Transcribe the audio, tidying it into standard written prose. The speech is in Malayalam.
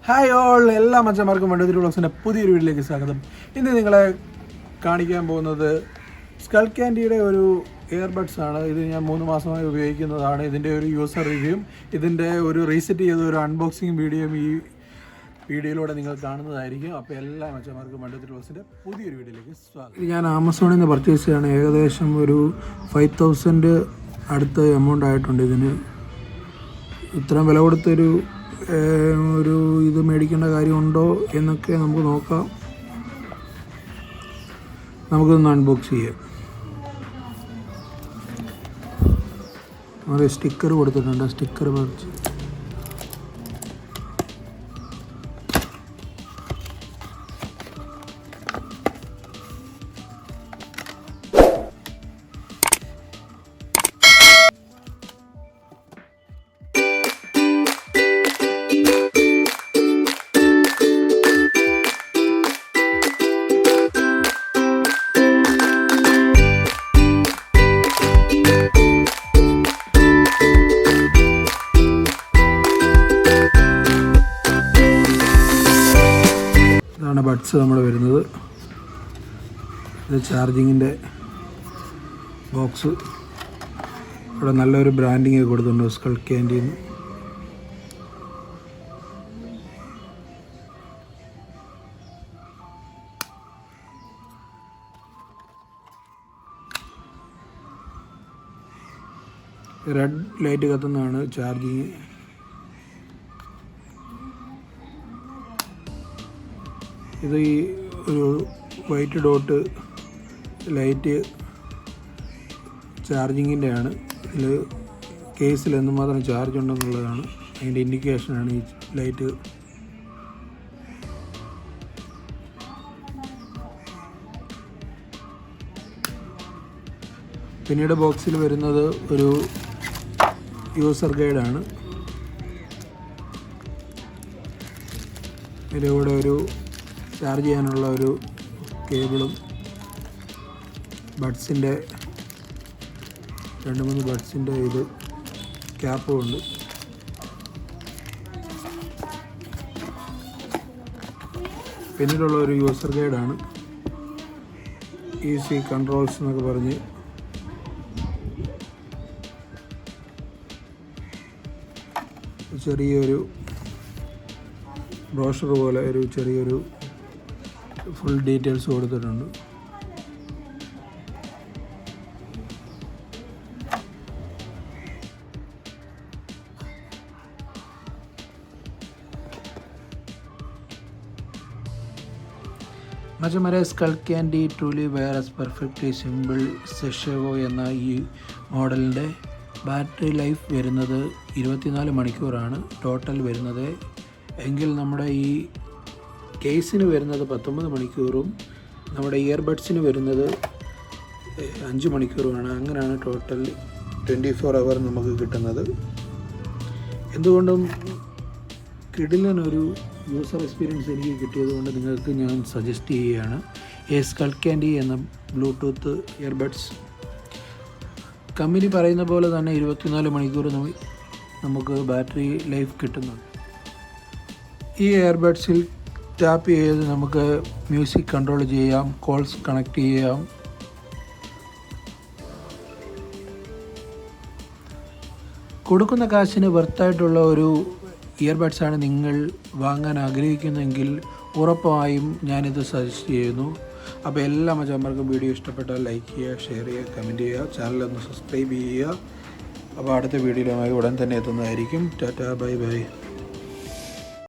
ഹായ് ഓൾ, എല്ലാ മച്ചന്മാർക്കും വണ്ടൂർ വ്ളോഗ്സിൻ്റെ പുതിയൊരു വീഡിയോയിലേക്ക് സ്വാഗതം. ഇന്ന് നിങ്ങളെ കാണിക്കാൻ പോകുന്നത് സ്കൾക്കാൻഡിയുടെ ഒരു ഇയർബഡ്സ് ആണ്. ഇത് ഞാൻ 3 മാസമായി ഉപയോഗിക്കുന്നതാണ്. ഇതിൻ്റെ ഒരു യൂസർ റിവ്യൂയും ഇതിൻ്റെ ഒരു റീസെറ്റ് ചെയ്ത ഒരു അൺബോക്സിങ് വീഡിയോയും ഈ വീഡിയോയിലൂടെ നിങ്ങൾ കാണുന്നതായിരിക്കും. അപ്പോൾ എല്ലാ മച്ചന്മാർക്കും വണ്ടൂർ വ്ളോഗ്സിൻ്റെ പുതിയൊരു വീഡിയോയിലേക്ക് സ്വാഗതം. ഇത് ഞാൻ ആമസോണിൽ നിന്ന് പർച്ചേസ് ചെയ്യാണ്. ഏകദേശം ഒരു 5,000 അടുത്ത എമൗണ്ട് ആയിട്ടുണ്ട്. ഇതിന് ഇത്രയും വില കൊടുത്തൊരു ഇത് മേടിക്കേണ്ട കാര്യമുണ്ടോ എന്നൊക്കെ നമുക്ക് നോക്കാം. നമുക്കൊന്ന് അൺബോക്സ് ചെയ്യാം. ഒരു സ്റ്റിക്കർ കൊടുത്തിട്ടുണ്ട്. സ്റ്റിക്കർ പറിച്ച് ബഡ്സ് നമ്മൾ വരുന്നത്. ഇത് ചാർജിങ്ങിൻ്റെ ബോക്സ്. ഇവിടെ നല്ലൊരു ബ്രാൻഡിങ് കൊടുത്തിട്ടുണ്ട് സ്കൾക്കാൻഡിന്ന്. റെഡ് ലൈറ്റ് കത്തുന്നതാണ് ചാർജിങ്. ഇത് ഈ ഒരു വൈറ്റ് ഡോട്ട് ലൈറ്റ് ചാർജിങ്ങിൻ്റെ ആണ്. ഇതിൽ കേസിൽ എന്തുമാത്രം ചാർജ് ഉണ്ടെന്നുള്ളതാണ് അതിൻ്റെ ഇൻഡിക്കേഷനാണ് ഈ ലൈറ്റ്. പിന്നീട് ബോക്സിൽ വരുന്നത് ഒരു യൂസർ ഗൈഡാണ്. ഇതിലൂടെ ഒരു ചാർജ് ചെയ്യാനുള്ള ഒരു കേബിളും ബഡ്സിൻ്റെ 2-3 ബഡ്സിൻ്റെ ഇത് ക്യാപ്പും ഉണ്ട്. പിന്നീടുള്ള ഒരു യൂസർ ഗൈഡാണ്. ഈസി കൺട്രോൾസ് എന്നൊക്കെ പറഞ്ഞ് ചെറിയൊരു ബ്രോഷർ പോലെ ഒരു ചെറിയൊരു ഫുൾ ഡീറ്റെയിൽസ് കൊടുത്തിട്ടുണ്ട്. മച്ചന്മാരെ, സ്കൾക്കാൻഡി ട്രൂലി വയർലെസ് പെർഫെക്റ്റ്ലി സിമ്പിൾ സെഷ് എന്ന ഈ മോഡലിൻ്റെ ബാറ്ററി ലൈഫ് വരുന്നത് 24 മണിക്കൂറാണ് ടോട്ടൽ വരുന്നത്. എങ്കിൽ നമ്മുടെ ഈ കേസിന് വരുന്നത് 19 മണിക്കൂറും നമ്മുടെ ഇയർബഡ്സിന് വരുന്നത് 5 മണിക്കൂറുമാണ്. അങ്ങനെയാണ് ടോട്ടൽ 24 അവർ നമുക്ക് കിട്ടുന്നത്. എന്തുകൊണ്ടും കിടിലനൊരു യൂസർ എക്സ്പീരിയൻസ് എനിക്ക് കിട്ടിയതുകൊണ്ട് നിങ്ങൾക്ക് ഞാൻ സജസ്റ്റ് ചെയ്യുകയാണ് ഈ സ്കൾക്കാൻഡി എന്ന ബ്ലൂടൂത്ത് ഇയർബഡ്സ്. കമ്പനി പറയുന്ന പോലെ തന്നെ 24 മണിക്കൂർ നമുക്ക് ബാറ്ററി ലൈഫ് കിട്ടുന്നുണ്ട്. ഈ ഇയർബഡ്സിൽ ടാപ്പ് ചെയ്ത് നമുക്ക് മ്യൂസിക് കൺട്രോൾ ചെയ്യാം, കോൾസ് കണക്ട് ചെയ്യാം. കൊടുക്കുന്ന കാശിന് വെർത്തായിട്ടുള്ള ഒരു ഇയർബഡ്സാണ് നിങ്ങൾ വാങ്ങാൻ ആഗ്രഹിക്കുന്നെങ്കിൽ ഉറപ്പായും ഞാനിത് സജസ്റ്റ് ചെയ്യുന്നു. അപ്പോൾ എല്ലാ മച്ചന്മാർക്കും വീഡിയോ ഇഷ്ടപ്പെട്ടാൽ ലൈക്ക് ചെയ്യുക, ഷെയർ ചെയ്യുക, കമൻറ്റ് ചെയ്യുക, ചാനലൊന്ന് സബ്സ്ക്രൈബ് ചെയ്യുക. അപ്പോൾ അടുത്ത വീഡിയോയുമായി ഉടൻ തന്നെ എത്തുന്നതായിരിക്കും. Tata, bye bye.